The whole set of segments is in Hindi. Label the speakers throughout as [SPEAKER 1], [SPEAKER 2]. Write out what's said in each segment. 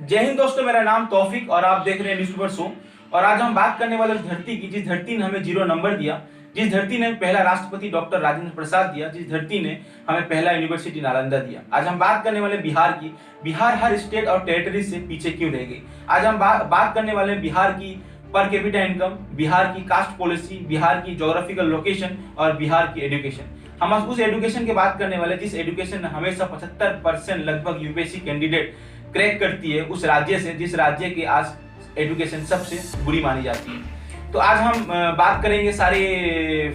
[SPEAKER 1] जय हिंद दोस्तों, मेरा नाम तौफिक और आप देख रहे हैं न्यूज़पेपर शो। और आज हम बात करने वाले उस धरती की जिस धरती ने हमें 0 नंबर दिया, जिस धरती ने पहला राष्ट्रपति डॉक्टर राजेंद्र प्रसाद दिया, जिस धरती ने हमें पहला यूनिवर्सिटी नालंदा दिया। आज हम बात करने वाले बिहार की। बिहार हर स्टेट और टेरिटरी से पीछे क्यों रह गई। आज हम बात करने वाले बिहार की पर कैपिटा इनकम, बिहार की कास्ट पॉलिसी, बिहार की ज्योग्राफिकल लोकेशन और बिहार की एजुकेशन। हम उस एजुकेशन की बात करने वाले जिस एजुकेशन हमेशा 75% लगभग यूपीएससी कैंडिडेट क्रैक करती है, उस राज्य से जिस राज्य की आज एजुकेशन सबसे बुरी मानी जाती है। तो आज हम बात करेंगे सारे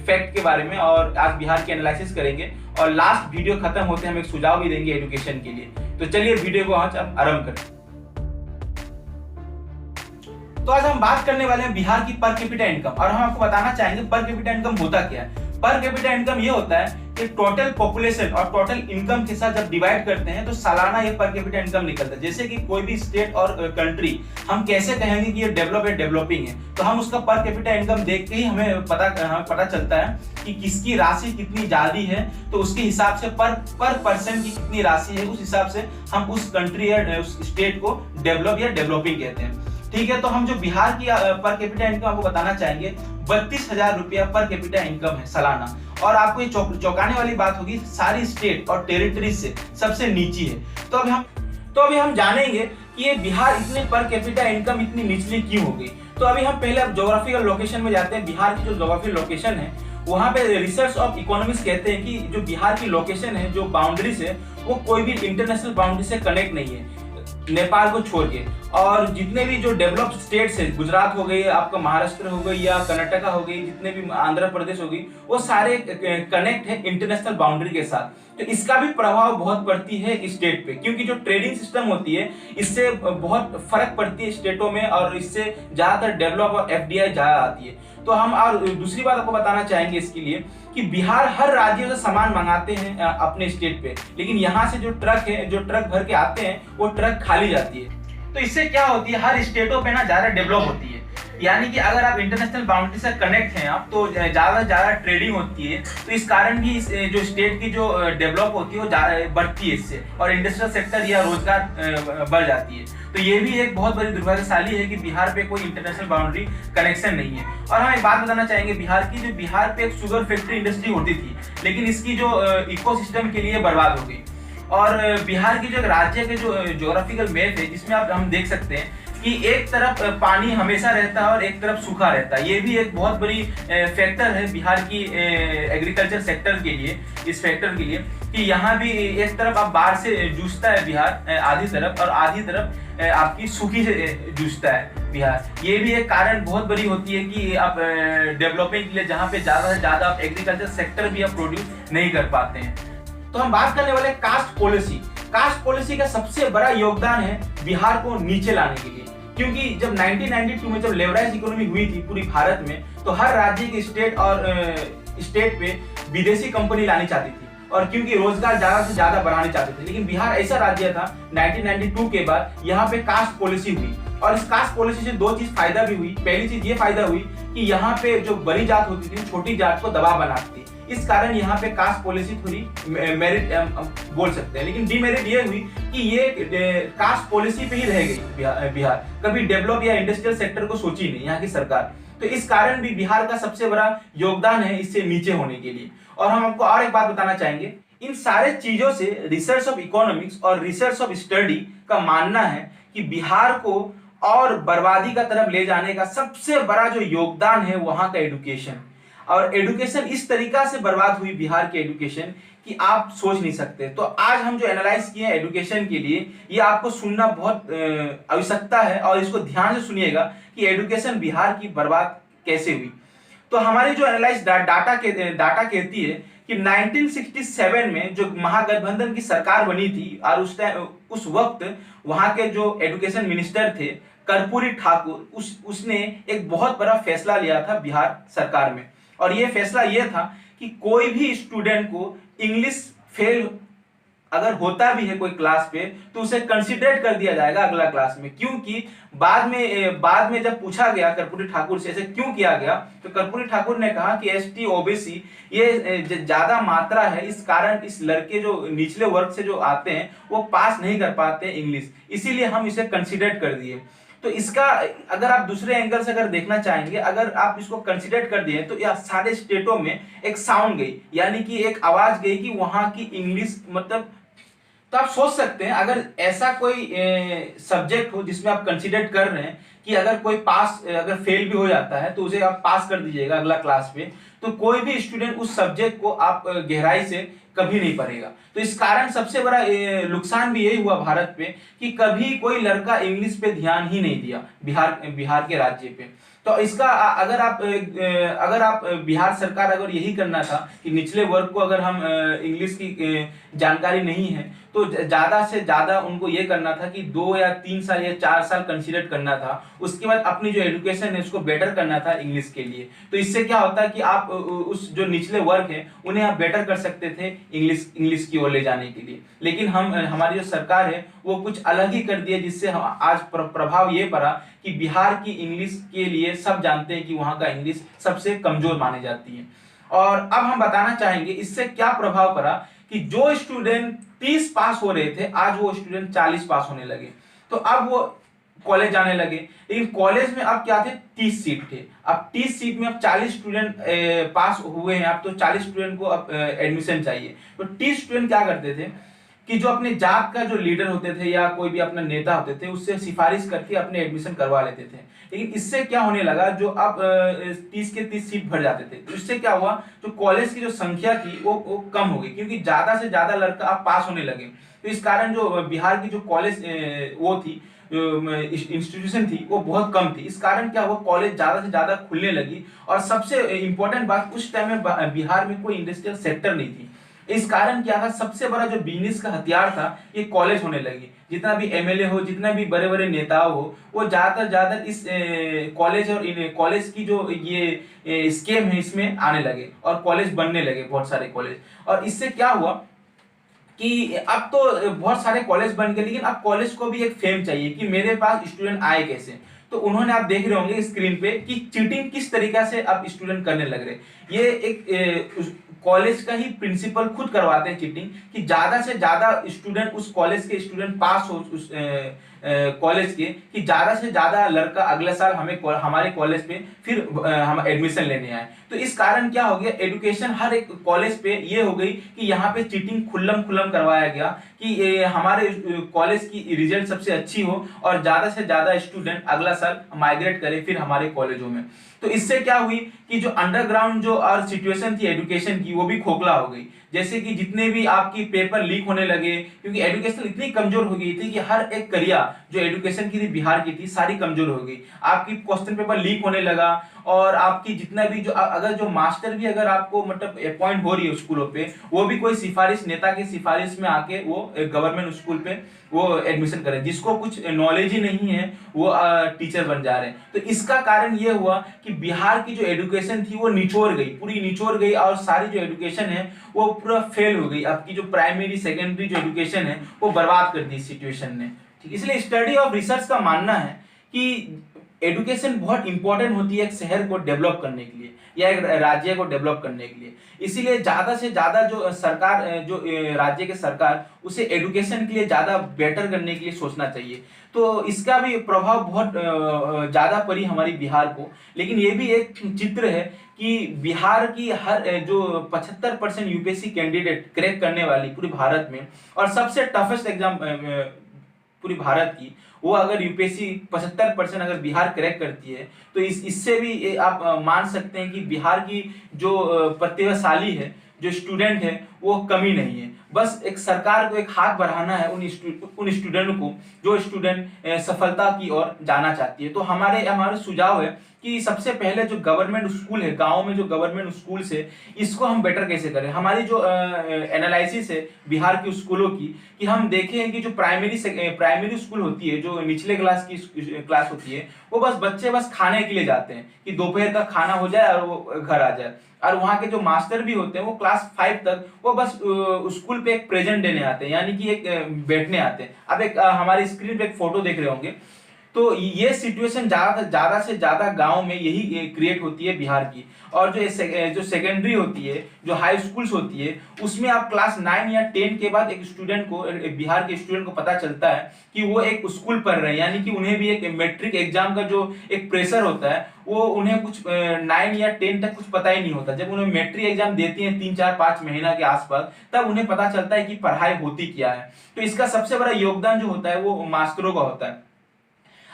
[SPEAKER 1] फैक्ट के बारे में और आज बिहार की एनालिसिस करेंगे और लास्ट वीडियो खत्म होते हम एक सुझाव भी देंगे एजुकेशन के लिए। तो चलिए वीडियो को आज अब आरंभ करें। तो आज हम बात करने वाले हैं बिहार की पर कैपिटा इनकम और हम आपको बताना चाहेंगे पर कैपिटा इनकम होता क्या है। पर कैपिटा इनकम ये होता है कि टोटल पॉपुलेशन और टोटल इनकम के साथ जब डिवाइड करते हैं तो सालाना ये पर कैपिटा इनकम निकलता है। जैसे कि कोई भी स्टेट और कंट्री हम कैसे कहेंगे कि ये डेवलप है, डेवलपिंग है, तो हम उसका पर कैपिटा इनकम देख के ही हमें पता चलता है कि किसकी राशि कितनी ज्यादा है। तो उसके हिसाब से पर पर्सन की कितनी राशि है, उस हिसाब से हम उस कंट्री या उस स्टेट को डेवलप या डेवलपिंग कहते हैं। ठीक है, तो हम जो बिहार की पर कैपिटा इनकम आपको बताना चाहेंगे 32,000 रुपया पर कैपिटा इनकम है सालाना। और आपको ये चौंकाने वाली बात होगी, सारी स्टेट और टेरिटरी से सबसे नीची है। तो अभी हम जानेंगे कि ये बिहार इतने पर कैपिटा इनकम इतनी निचली क्यों हो गई। तो अभी हम पहले ज्योग्राफिकल लोकेशन में जाते हैं। बिहार की जो ज्योग्राफिकल लोकेशन है वहां पे रिसर्च ऑफ इकोनॉमिक्स कहते हैं कि जो बिहार की लोकेशन है, जो बाउंड्रीज है, वो कोई भी इंटरनेशनल बाउंड्री से कनेक्ट नहीं है नेपाल को छोड़ के। और जितने भी जो डेवलप्ड स्टेट्स है, गुजरात हो गई, आपका महाराष्ट्र हो गई या कर्नाटका हो गई, जितने भी आंध्र प्रदेश हो गई, वो सारे कनेक्ट है इंटरनेशनल बाउंड्री के साथ। तो इसका भी प्रभाव बहुत पड़ती है स्टेट पे, क्योंकि जो ट्रेडिंग सिस्टम होती है इससे बहुत फर्क पड़ती है स्टेटों में और इससे ज्यादातर डेवलप और एफडीआई ज्यादा आती है। तो हम और दूसरी बात आपको बताना चाहेंगे इसके लिए कि बिहार हर राज्य से सामान मंगाते हैं अपने स्टेट पे, लेकिन यहाँ से जो ट्रक भर के आते हैं वो ट्रक खाली जाती है। तो इससे क्या होती है, हर स्टेटों पे ना ज्यादा डेवलप होती है। यानी कि अगर आप इंटरनेशनल बाउंड्री से कनेक्ट हैं आप, तो ज्यादा से ज्यादा ट्रेडिंग होती है। तो इस कारण भी जो स्टेट की जो डेवलप होती है वो बढ़ती है इससे, और इंडस्ट्रियल सेक्टर या रोजगार बढ़ जाती है। तो ये भी एक बहुत बड़ी दुर्भाग्यशाली है कि बिहार पे कोई इंटरनेशनल बाउंड्री कनेक्शन नहीं है। और हम एक बात बताना चाहेंगे बिहार की, जो बिहार पे एक शुगर फैक्ट्री इंडस्ट्री होती थी, लेकिन इसकी जो इकोसिस्टम के लिए बर्बाद हो गई। और बिहार की जो राज्य के जो ज्योग्राफिकल मैप है, जिसमें हम देख सकते हैं कि एक तरफ पानी हमेशा रहता है और एक तरफ सूखा रहता है। ये भी एक बहुत बड़ी फैक्टर है बिहार की एग्रीकल्चर सेक्टर के लिए, इस फैक्टर के लिए कि यहाँ भी एक तरफ आप बाढ़ से जूझता है बिहार आधी तरफ, और आधी तरफ आपकी सूखी से जूझता है बिहार। ये भी एक कारण बहुत बड़ी होती है कि आप डेवलपिंग के लिए जहाँ पे ज्यादा से ज्यादा आप एग्रीकल्चर सेक्टर भी आप प्रोड्यूस नहीं कर पाते हैं। तो हम बात करने वाले कास्ट पॉलिसी। कास्ट पॉलिसी का सबसे बड़ा योगदान है बिहार को नीचे लाने के लिए, क्योंकि जब 1992 में जब लेवराइज इकोनॉमी हुई थी पूरी भारत में, तो हर राज्य के स्टेट पे विदेशी कंपनी लानी चाहती थी, और क्योंकि रोजगार ज्यादा से ज्यादा बढ़ाने चाहते थे। लेकिन बिहार ऐसा राज्य था 1992 के बाद यहाँ पे कास्ट पॉलिसी हुई, और इस कास्ट पॉलिसी से दो चीज फायदा भी हुई। पहली चीज ये फायदा हुई कि यहाँ पे जो बड़ी जात होती थी छोटी जात को दबाव बनाती थी, इस कारण यहाँ पे कास्ट पॉलिसी थोड़ी मेरिट बोल सकते हैं। लेकिन डीमेरिट ये हुई कि ये कास्ट पॉलिसी पे ही रह गई बिहार, कभी डेवलप या इंडस्ट्रियल सेक्टर को सोची नहीं यहाँ की सरकार। तो इस कारण भी बिहार का सबसे बड़ा योगदान है इससे नीचे होने के लिए। और हम आपको और एक बात बताना चाहेंगे, इन सारे चीजों से रिसर्च ऑफ इकोनॉमिक्स और रिसर्च ऑफ स्टडी का मानना है कि बिहार को और बर्बादी का तरफ ले जाने का सबसे बड़ा जो योगदान है वहां का एजुकेशन। और एजुकेशन इस तरीका से बर्बाद हुई बिहार की एजुकेशन कि आप सोच नहीं सकते। तो आज हम जो एनालाइज किए हैं एजुकेशन के लिए, ये आपको सुनना बहुत आवश्यकता है, और इसको ध्यान से सुनिएगा कि एजुकेशन बिहार की बर्बाद कैसे हुई। तो हमारी जो एनालाइज डाटा कहती है कि 1967 में जो महागठबंधन की सरकार बनी थी, और उस वक्त वहां के जो एजुकेशन मिनिस्टर थे कर्पूरी ठाकुर, उसने एक बहुत बड़ा फैसला लिया था बिहार सरकार में। और ये फैसला ये था कि कोई भी स्टूडेंट को इंग्लिश फेल अगर होता भी है कोई क्लास पे तो उसे कंसिडरेट कर दिया जाएगा अगला क्लास में, क्योंकि बाद में जब पूछा गया कर्पूरी ठाकुर से ऐसे क्यों किया गया, तो कर्पूरी ठाकुर ने कहा कि एसटी ओबीसी ये ज्यादा मात्रा है, इस कारण इस लड़के जो निचले वर्ग से जो आते हैं वो पास नहीं कर पाते इंग्लिश, इसीलिए हम इसे कंसिडर कर दिए। तो इसका अगर आप दूसरे एंगल से अगर देखना चाहेंगे, अगर आप इसको कंसिडर कर दिए तो यह सारे स्टेटों में एक साउंड गई, यानी कि एक आवाज गई कि वहां की इंग्लिश मतलब, तो आप सोच सकते हैं अगर ऐसा कोई सब्जेक्ट हो जिसमें आप कंसिडर कर रहे हैं कि अगर कोई पास अगर फेल भी हो जाता है तो उसे आप पास कर दीजिएगा अगला क्लास में, तो कोई भी स्टूडेंट उस सब्जेक्ट को आप गहराई से कभी नहीं पढ़ेगा। तो इस कारण सबसे बड़ा नुकसान भी यही हुआ भारत पे कि कभी कोई लड़का इंग्लिश पे ध्यान ही नहीं दिया बिहार के राज्य पे। तो इसका अगर आप बिहार सरकार अगर यही करना था कि निचले वर्ग को अगर हम इंग्लिश की जानकारी नहीं है तो ज्यादा से ज्यादा उनको ये करना था कि 2 या 3 साल या 4 साल कंसीडर करना था, उसके बाद अपनी जो एजुकेशन है उसको बेटर करना था इंग्लिश के लिए। तो इससे क्या होता है कि आप उस जो निचले वर्ग है उन्हें आप बेटर कर सकते थे इंग्लिश की ओर ले जाने के लिए। लेकिन हमारी जो सरकार है वो कुछ अलग ही कर दिया, जिससे आज प्रभाव ये पड़ा कि बिहार की इंग्लिश के लिए सब जानते हैं कि वहां का इंग्लिश सबसे कमजोर मानी जाती है। और अब हम बताना चाहेंगे इससे क्या प्रभाव पड़ा कि जो स्टूडेंट 30 पास हो रहे थे आज वो स्टूडेंट 40 पास होने लगे। तो अब वो कॉलेज जाने लगे, लेकिन कॉलेज में अब क्या थे 30 सीट थे, अब 30 सीट में अब 40 स्टूडेंट पास हुए हैं, अब तो 40 स्टूडेंट को अब एडमिशन चाहिए। तो 30 स्टूडेंट क्या करते थे कि जो अपने जात का जो लीडर होते थे या कोई भी अपना नेता होते थे उससे सिफारिश करके अपने एडमिशन करवा लेते थे। लेकिन इससे क्या होने लगा, जो अब 30 के 30 सीट भर जाते थे, तो इससे क्या हुआ जो कॉलेज की जो संख्या थी वो कम हो गई, क्योंकि ज्यादा से ज्यादा लड़का अब पास होने लगे। तो इस कारण जो बिहार की जो कॉलेज वो थी इंस्टीट्यूशन थी वो बहुत कम थी। इस कारण क्या हुआ कॉलेज ज्यादा से ज्यादा खुलने लगी। और सबसे इंपॉर्टेंट बात, उस टाइम में बिहार में कोई इंडस्ट्रियल सेक्टर नहीं थी। इस कारण क्या था सबसे बड़ा जो बिजनेस का हथियार था ये कॉलेज होने लगी। जितना भी एमएलए हो, जितना भी बड़े बड़े नेता हो, वो ज्यादातर इस कॉलेज और कॉलेज की जो ये स्कीम है इसमें आने लगे और कॉलेज बनने लगे बहुत सारे कॉलेज। और इससे क्या हुआ कि अब तो बहुत सारे कॉलेज बन गए, लेकिन अब कॉलेज को भी एक फेम चाहिए कि मेरे पास स्टूडेंट आए कैसे। तो उन्होंने, आप देख रहे होंगे स्क्रीन पे कि चीटिंग किस तरीके से अब स्टूडेंट करने लग रहे। ये एक कॉलेज का ही प्रिंसिपल खुद करवाते हैं चीटिंग कि ज्यादा से ज्यादा स्टूडेंट उस कॉलेज के स्टूडेंट पास हो उस कॉलेज के, कि ज्यादा से ज्यादा लड़का अगले साल हमारे कॉलेज पे फिर हम एडमिशन लेने आए। तो इस कारण क्या हो गया, एजुकेशन हर एक कॉलेज पे ये हो गई कि यहाँ पे चीटिंग खुल्लम करवाया गया कि हमारे कॉलेज की रिजल्ट सबसे अच्छी हो और ज्यादा से ज्यादा स्टूडेंट अगला साल माइग्रेट करे फिर हमारे कॉलेजों में। तो इससे क्या हुई कि जो अंडरग्राउंड जो और सिचुएशन थी एजुकेशन की वो भी खोखला हो गई। जैसे कि जितने भी आपकी पेपर लीक होने लगे, क्योंकि एजुकेशन इतनी कमजोर हो गई थी कि हर एक करिया जो एजुकेशन की थी बिहार की थी सारी कमजोर हो गई। आपकी क्वेश्चन पेपर लीक होने लगा और आपकी जितना भी जो अगर जो मास्टर भी अगर आपको मतलब अपॉइंट हो रही है स्कूलों पे, वो भी कोई सिफारिश नेता की सिफारिश में आके वो गवर्नमेंट स्कूल पे वो एडमिशन करे, जिसको कुछ नॉलेज ही नहीं है वो टीचर बन जा रहे हैं। तो इसका कारण ये हुआ कि बिहार की जो एजुकेशन थी वो निचोड़ गई, पूरी निचोड़ गई और सारी जो एजुकेशन है वो पूरा फेल हो गई। आपकी जो प्राइमरी सेकेंडरी जो एजुकेशन है वो बर्बाद कर दी सिचुएशन ने। ठीक, इसलिए स्टडी ऑफ रिसर्च का मानना है कि एजुकेशन बहुत इंपॉर्टेंट होती है एक शहर को डेवलप करने के लिए या एक राज्य को डेवलप करने के लिए। इसीलिए ज्यादा से ज्यादा जो सरकार जो राज्य के सरकार उसे एजुकेशन के लिए ज्यादा बेटर करने के लिए सोचना चाहिए। तो इसका भी प्रभाव बहुत ज्यादा पड़ी हमारी बिहार को। लेकिन ये भी एक चित्र है कि बिहार की हर जो 75% यूपीएससी कैंडिडेट क्रैक करने वाली पूरे भारत में, और सबसे टफेस्ट एग्जाम पूरी भारत की, वो अगर यूपीएससी 75% अगर बिहार क्रैक करती है तो इससे भी आप मान सकते हैं कि बिहार की जो प्रतिभाशाली है, जो स्टूडेंट है, वो कमी नहीं है। बस एक सरकार को एक हाथ बढ़ाना है उन स्टूडेंट को जो स्टूडेंट सफलता की ओर जाना चाहती है। तो हमारे सुझाव है कि सबसे पहले जो गवर्नमेंट स्कूल है, गांव में जो गवर्नमेंट स्कूल है, इसको हम बेटर कैसे करें। हमारी जो एनालिसिस है बिहार के स्कूलों की, कि हम देखें कि जो प्राइमरी स्कूल होती है, जो निचले क्लास की क्लास होती है, वो बच्चे बस खाने के लिए जाते हैं कि दोपहर का खाना हो जाए और वो घर आ जाए। और वहाँ के जो मास्टर भी होते हैं वो क्लास 5 तक वो बस स्कूल पे एक प्रेजेंट देने आते हैं, यानी कि एक बैठने आते हैं। अब एक हमारी स्क्रीन पे एक फोटो देख रहे होंगे, तो ये सिचुएशन ज्यादा से ज्यादा गांव में यही क्रिएट होती है बिहार की। और जो सेकेंडरी होती है, जो हाई स्कूल्स होती है, उसमें आप क्लास 9 या 10 के बाद एक स्टूडेंट को, बिहार के स्टूडेंट को पता चलता है कि वो एक स्कूल पढ़ रहे हैं, यानी कि उन्हें भी एक मैट्रिक एग्जाम का जो एक प्रेशर होता है वो उन्हें कुछ 9 या 10 तक कुछ पता ही नहीं होता। जब उन्हें मैट्रिक एग्जाम देती हैं 3-4-5 महीना के आसपास, तब उन्हें पता चलता है कि पढ़ाई होती क्या है। तो इसका सबसे बड़ा योगदान जो होता है वो मास्टरों का होता है।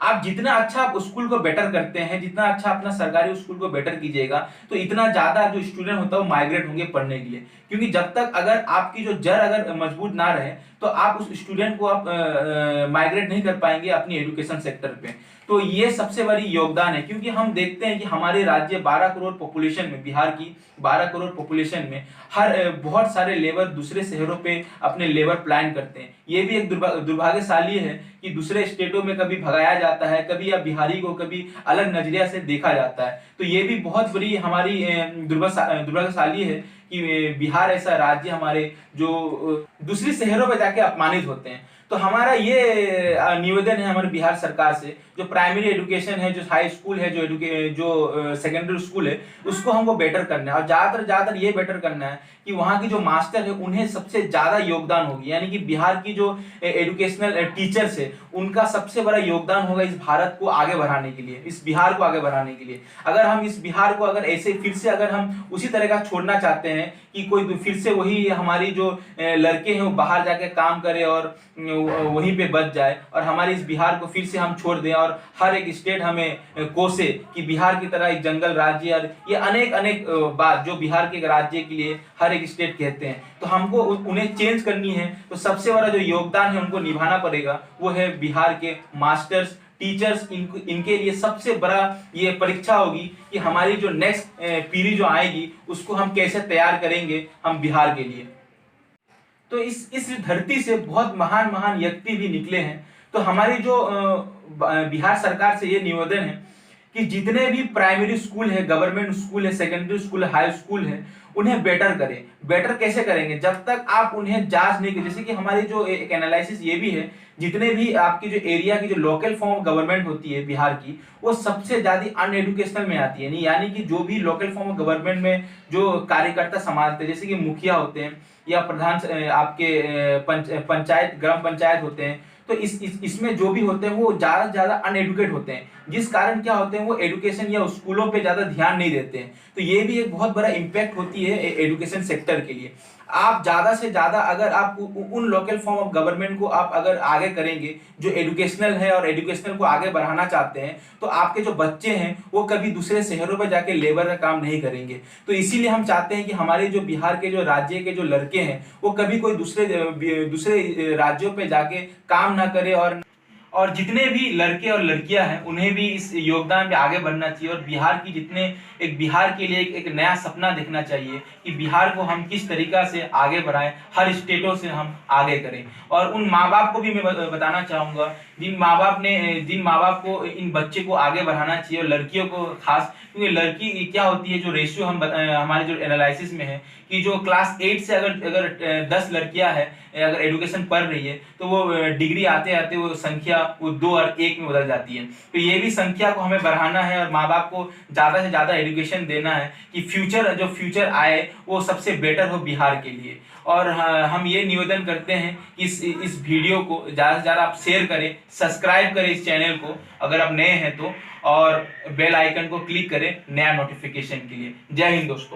[SPEAKER 1] आप जितना अच्छा आप स्कूल को बेटर करते हैं, जितना अच्छा अपना सरकारी स्कूल को बेटर कीजिएगा, तो इतना ज्यादा जो स्टूडेंट होता है वो माइग्रेट होंगे पढ़ने के लिए। क्योंकि जब तक अगर आपकी जो जड़ अगर मजबूत ना रहे तो आप उस स्टूडेंट को आप माइग्रेट नहीं कर पाएंगे अपनी एजुकेशन सेक्टर पे। तो ये सबसे बड़ी योगदान है, क्योंकि हम देखते हैं कि हमारे राज्य 12 करोड़ पॉपुलेशन में, बिहार की 12 करोड़ पॉपुलेशन में हर बहुत सारे लेबर दूसरे शहरों पे अपने लेबर प्लान करते हैं। ये भी एक दुर्भाग्यशाली है कि दूसरे स्टेटों में कभी भगाया जाता है, कभी या बिहारी को कभी अलग नजरिया से देखा जाता है। तो ये भी बहुत बड़ी हमारी दुर्भाग्यशाली है कि बिहार ऐसा राज्य हमारे जो दूसरी शहरों में जाके अपमानित होते हैं। तो हमारा ये निवेदन है हमारे बिहार सरकार से, जो प्राइमरी एजुकेशन है, जो हाई स्कूल है, जो सेकेंडरी स्कूल है, उसको हमको बेटर करना है। और ज्यादातर ये बेटर करना है कि वहाँ की जो मास्टर है उन्हें सबसे ज्यादा योगदान होगी, यानी कि बिहार की जो एजुकेशनल टीचर्स है उनका सबसे बड़ा योगदान होगा इस भारत को आगे बढ़ाने के लिए, इस बिहार को आगे बढ़ाने के लिए। अगर हम इस बिहार को अगर ऐसे फिर से अगर हम उसी तरह का छोड़ना चाहते हैं कि कोई फिर से वही हमारी जो लड़के हैं वो बाहर जाके काम करे और वहीं पे बच जाए, और हमारे इस बिहार को फिर से हम छोड़ दें और हर एक स्टेट हमें कोसे कि बिहार की तरह एक जंगल राज्य, और ये अनेक बात जो बिहार के राज्य के लिए हर एक स्टेट कहते हैं, तो हमको उन्हें चेंज करनी है। तो सबसे बड़ा जो योगदान है उनको निभाना पड़ेगा, वो है बिहार के मास्टर्स, टीचर्स। इनके लिए सबसे बड़ा ये परीक्षा होगी कि हमारी जो नेक्स्ट पीढ़ी जो आएगी उसको हम कैसे तैयार करेंगे हम बिहार के लिए। तो इस धरती से बहुत महान व्यक्ति भी निकले हैं। तो हमारी जो बिहार सरकार से ये निवेदन है कि जितने भी प्राइमरी स्कूल है, गवर्नमेंट स्कूल है, सेकेंडरी स्कूल है, हाई स्कूल है, उन्हें बेटर करें। बेटर कैसे करेंगे? जब तक आप उन्हें जांच नहीं करें। जैसे कि हमारी जो एक एनालिसिस ये भी है, जितने भी आपकी जो एरिया की जो लोकल फॉर्म ऑफ गवर्नमेंट होती है बिहार की, वो सबसे ज्यादा अनएडुकेशनल में आती है। नहीं, यानी कि जो भी लोकल फॉर्म ऑफ गवर्नमेंट में जो कार्यकर्ता संभालते हैं, जैसे कि मुखिया होते हैं या प्रधान आपके पंचायत, ग्राम पंचायत होते हैं, तो इसमें जो भी होते हैं वो ज्यादा अनएडुकेट होते हैं, जिस कारण क्या होते हैं वो एजुकेशन या स्कूलों पे ज्यादा ध्यान नहीं देते हैं। तो ये भी एक बहुत बड़ा इम्पैक्ट होती है एजुकेशन सेक्टर के लिए। आप ज्यादा से ज्यादा अगर आप उन लोकल फॉर्म ऑफ गवर्नमेंट को आप अगर आगे करेंगे जो एजुकेशनल है और एजुकेशनल को आगे बढ़ाना चाहते हैं, तो आपके जो बच्चे हैं वो कभी दूसरे शहरों पर जाके लेबर का काम नहीं करेंगे। तो इसीलिए हम चाहते हैं कि हमारे जो बिहार के जो राज्य के जो लड़के हैं वो कभी कोई दूसरे राज्यों पे जाके काम ना करे, और जितने भी लड़के और लड़कियां हैं उन्हें भी इस योगदान में आगे बढ़ना चाहिए। और बिहार की बिहार के लिए एक नया सपना देखना चाहिए कि बिहार को हम किस तरीका से आगे बढ़ाएं, हर स्टेटों से हम आगे करें। और उन माँ बाप को भी मैं बताना चाहूंगा जिन माँ बाप को इन बच्चे को आगे बढ़ाना चाहिए, और लड़कियों को खास, क्योंकि लड़की क्या होती है, जो रेशियो हमारे जो एनालिसिस में है कि जो क्लास 8 से अगर 10 लड़कियां हैं अगर एजुकेशन पढ़ रही है, तो वो डिग्री आते आते वो संख्या वो 2 और 1 में बदल जाती है। तो ये भी संख्या को हमें बढ़ाना है और माँ बाप को ज्यादा से ज्यादा एजुकेशन देना है कि फ्यूचर आए वो सबसे बेटर हो बिहार के लिए। और हम ये निवेदन करते हैं कि इस वीडियो को ज्यादा से ज्यादा आप शेयर करें, सब्सक्राइब करें इस चैनल को अगर आप नए हैं तो, और बेल आइकन को क्लिक करें नया नोटिफिकेशन के लिए। जय हिंद दोस्तों।